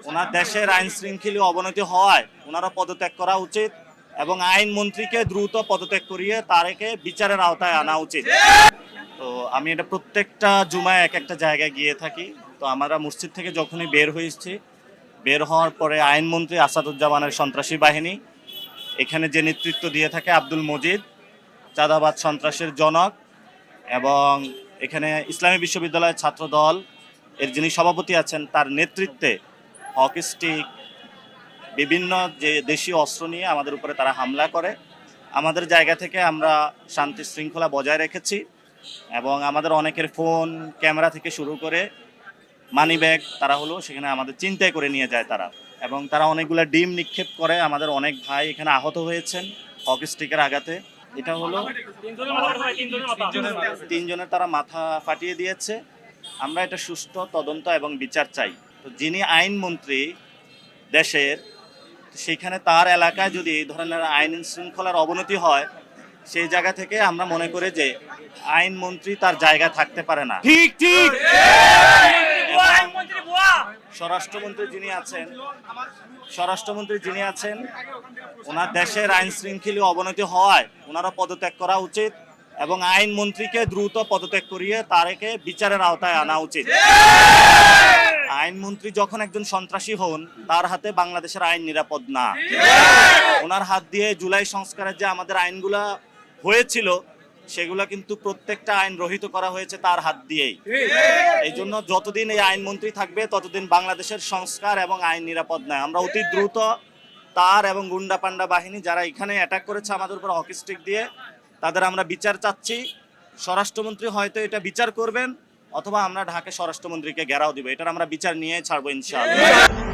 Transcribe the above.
ওনার দেশের আইন শৃঙ্খলা অবনতি হওয়ায় ওনারা পদত্যাগ করা উচিত এবং আইন মন্ত্রীকে দ্রুত পদত্যাগ করিয়ে তারকে বিচারের আওতায় আনা উচিত। তো আমি এটা প্রত্যেকটা জুমায় এক একটা জায়গায় গিয়ে থাকি। তো আমরা মসজিদ থেকে যখনই বের হয়েছি, বের হওয়ার পরে আইনমন্ত্রী আসাদুজ্জামানের সন্ত্রাসী বাহিনী এখানে যে নেতৃত্ব দিয়ে থাকে আব্দুল মজিদ, চাঁদাবাদ সন্ত্রাসের জনক, এবং এখানে ইসলামী বিশ্ববিদ্যালয়ের ছাত্র দল এর যিনি সভাপতি আছেন তার নেতৃত্বে হকি স্টিক বিভিন্ন যে দেশীয় অস্ত্র নিয়ে আমাদের উপরে তারা হামলা করে। আমাদের জায়গা থেকে আমরা শান্তি শৃঙ্খলা বজায় রেখেছি এবং আমাদের অনেকের ফোন ক্যামেরা থেকে শুরু করে মানি ব্যাগ তারা হলো সেখানে আমাদের চিন্তায় করে নিয়ে যায় তারা, এবং তারা অনেকগুলো ডিম নিক্ষেপ করে। আমাদের অনেক ভাই এখানে আহত হয়েছেন হকি স্টিকের আঘাতে। এটা হলো তিনজনের তারা মাথা ফাটিয়ে দিয়েছে। আমরা এটা সুষ্ঠু তদন্ত এবং বিচার চাই। তো যিনি আইনমন্ত্রী দেশের, সেখানে তার এলাকায় যদি এই ধরনের আইন শৃঙ্খলার অবনতি হয়, সেই জায়গা থেকে আমরা মনে করি যে আইনমন্ত্রী তার জায়গায় থাকতে পারে না। ঠিক ঠিক। স্বরাষ্ট্রমন্ত্রী যিনি আছেন ওনার দেশের আইন শৃঙ্খলা অবনতি হওয়ায় ওনারা পদত্যাগ করা উচিত এবং আইন মন্ত্রীকে দ্রুত পদত্যাগ করিয়ে তারকে বিচারের আওতায় আনা উচিত। আইনমন্ত্রী যখন একজন সন্ত্রাসী হন, তার হাতে বাংলাদেশের আইন নিরাপদ না। ওনার হাত দিয়ে জুলাই সংস্কারের যে আমাদের আইনগুলা হয়েছিল সেগুলো কিন্তু প্রত্যেকটা আইন রহিত করা হয়েছে তার হাত দিয়েই। এই জন্য যতদিন এই আইনমন্ত্রী থাকবে ততদিন বাংলাদেশের সংস্কার এবং আইন নিরাপদ নয়। আমরা অতি দ্রুত তার এবং গুন্ডা পান্ডা বাহিনী যারা এখানে অ্যাটাক করেছে আমাদের উপর হকি স্টিক দিয়ে, তাদের আমরা বিচার চাচ্ছি। স্বরাষ্ট্রমন্ত্রী হয়তো এটা বিচার করবেন, অথবা আমরা ঢাকা স্বরাষ্ট্রমন্ত্রীকে ঘেরাও দিব। এটার আমরা বিচার নিয়ে ছাড়বো ইনশাআল্লাহ।